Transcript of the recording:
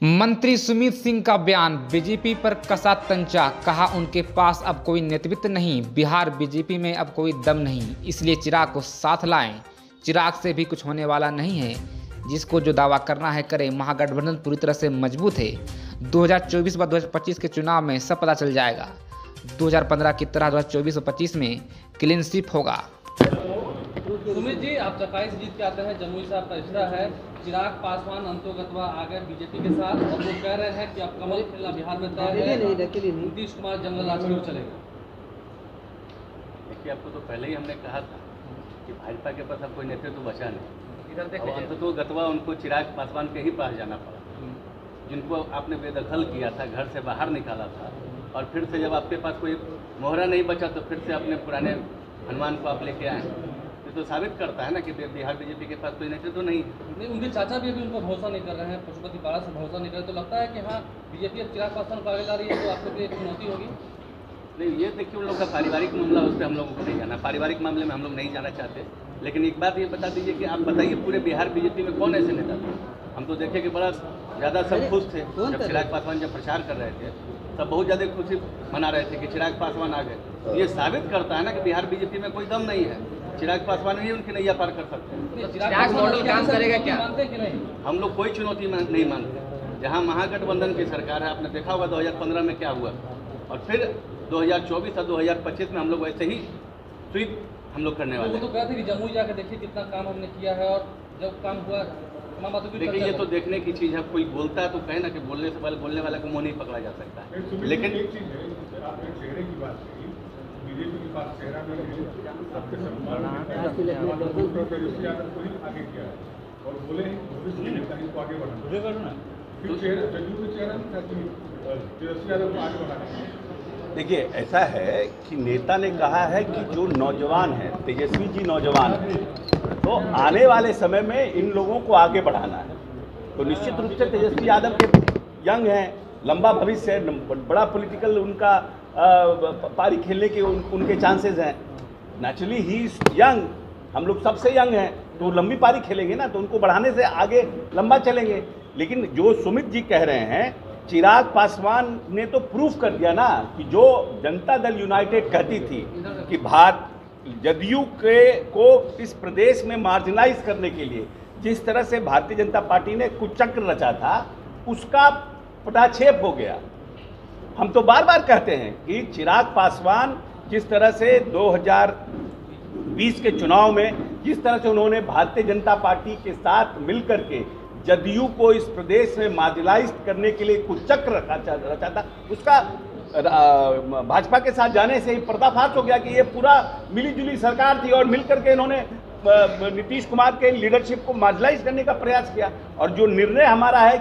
मंत्री सुमित सिंह का बयान, बीजेपी पर कसा तंचा। कहा उनके पास अब कोई नेतृत्व नहीं, बिहार बीजेपी में अब कोई दम नहीं, इसलिए चिराग को साथ लाएं। चिराग से भी कुछ होने वाला नहीं है, जिसको जो दावा करना है करे। महागठबंधन पूरी तरह से मजबूत है। 2024 व 2025 के चुनाव में सब पता चल जाएगा। 2015 की तरह 2024 और 25 में क्लीन स्वीप होगा। सुमित जी, आप 27 जीत के आते हैं, जमुई से आपका रिश्ता है। चिराग पासवान अंतोगतवा आ गए बीजेपी के साथ और वो कह रहे हैं कि अब कमल खेलना बिहार में तय है, नीतीश कुमार जंगल राज की ओर चलेगा। देखिए, आपको तो पहले ही हमने कहा था कि भाजपा के पास अब कोई नेतृत्व बचा नहीं। अंततोगतवा उनको चिराग पासवान के ही पास जाना पड़ा, जिनको आपने बेदखल किया था, घर से बाहर निकाला था, और फिर से जब आपके पास कोई मोहरा नहीं बचा तो फिर से अपने पुराने हनुमान को आप लेके आए। ये तो साबित करता है ना कि बिहार बीजेपी के पास कोई नेतृत्व तो नहीं। उनके चाचा भी अभी उनको भरोसा नहीं कर रहे हैं, पशुपति बाड़ा से भरोसा नहीं कर रहे, तो लगता है कि हाँ, बीजेपी अब चिराग पासवान को आगे ला रही है, तो आपके लिए चुनौती होगी। नहीं, ये देखिए, उन लोग का पारिवारिक मामला, उस पर हम लोगों को नहीं जाना। पारिवारिक मामले में हम लोग नहीं जाना चाहते। लेकिन एक बात ये बता दीजिए कि आप बताइए, पूरे बिहार बीजेपी में कौन ऐसे नेता थे? हम तो देखे कि बड़ा ज़्यादा सब खुश थे जब चिराग पासवान जब प्रचार कर रहे थे, सब बहुत ज़्यादा खुशी मना रहे थे कि चिराग पासवान आ गए। ये साबित करता है ना कि बिहार बीजेपी में कोई दम नहीं है। चिराग पासवान ही उनकी नैया पार कर सकते हैं। चिराग मॉडल काम करेगा क्या? मानते कि नहीं? हम लोग कोई चुनौती नहीं मानते। जहाँ महागठबंधन की सरकार है, आपने देखा होगा 2015 में क्या हुआ, और फिर 2024 और 2025 में हम लोग वैसे ही स्वीप हम लोग करने वाले हैं। वो तो कहते थे कि जमुई जाकर देखिए कितना काम हमने किया है, और जब काम हुआ तमाम बातों की। देखिए, ये तो देखने की चीज़ है। कोई बोलता है तो कहे ना कि बोलने से पहले बोलने वाले को मुँह नहीं पकड़ा जा सकता है। लेकिन एक चीज़ है, आपने चेहरे की बात कही, बीजेपी के पास चेहरा नहीं है, सबके सम्मान तेजस्वी यादव को ही आगे किया है और बोले भविष्य के नेता को आगे बढ़ाना। फिर चेहरा जदयू का चेहरा नहीं था कि तेजस्वी यादव को आगे बढ़ाना। देखिए, ऐसा है कि नेता ने कहा है कि जो नौजवान हैं, तेजस्वी जी नौजवान हैं, तो आने वाले समय में इन लोगों को आगे बढ़ाना है। तो निश्चित रूप से तेजस्वी यादव के यंग हैं, लंबा भविष्य है, बड़ा पॉलिटिकल उनका पारी खेलने के उनके चांसेस हैं। नेचुरली ही इज यंग, हम लोग सबसे यंग हैं, तो लंबी पारी खेलेंगे ना, तो उनको बढ़ाने से आगे लंबा चलेंगे। लेकिन जो सुमित जी कह रहे हैं, चिराग पासवान ने तो प्रूफ कर दिया ना कि जो जनता दल यूनाइटेड कहती थी कि जदयू को इस प्रदेश में मार्जिनाइज करने के लिए जिस तरह से भारतीय जनता पार्टी ने कुचक्र रचा था, उसका पटाक्षेप हो गया। हम तो बार बार कहते हैं कि चिराग पासवान जिस तरह से 2020 के चुनाव में जिस तरह से उन्होंने भारतीय जनता पार्टी के साथ मिलकर के जदयू को इस प्रदेश में मार्जिनाइज करने के लिए कुचक्र रचा था, उसका भाजपा के साथ जाने से ही पर्दाफाश हो गया कि ये पूरा मिलीजुली सरकार थी और मिलकर के इन्होंने नीतीश कुमार के लीडरशिप को मार्जिनाइज करने का प्रयास किया। और जो निर्णय हमारा है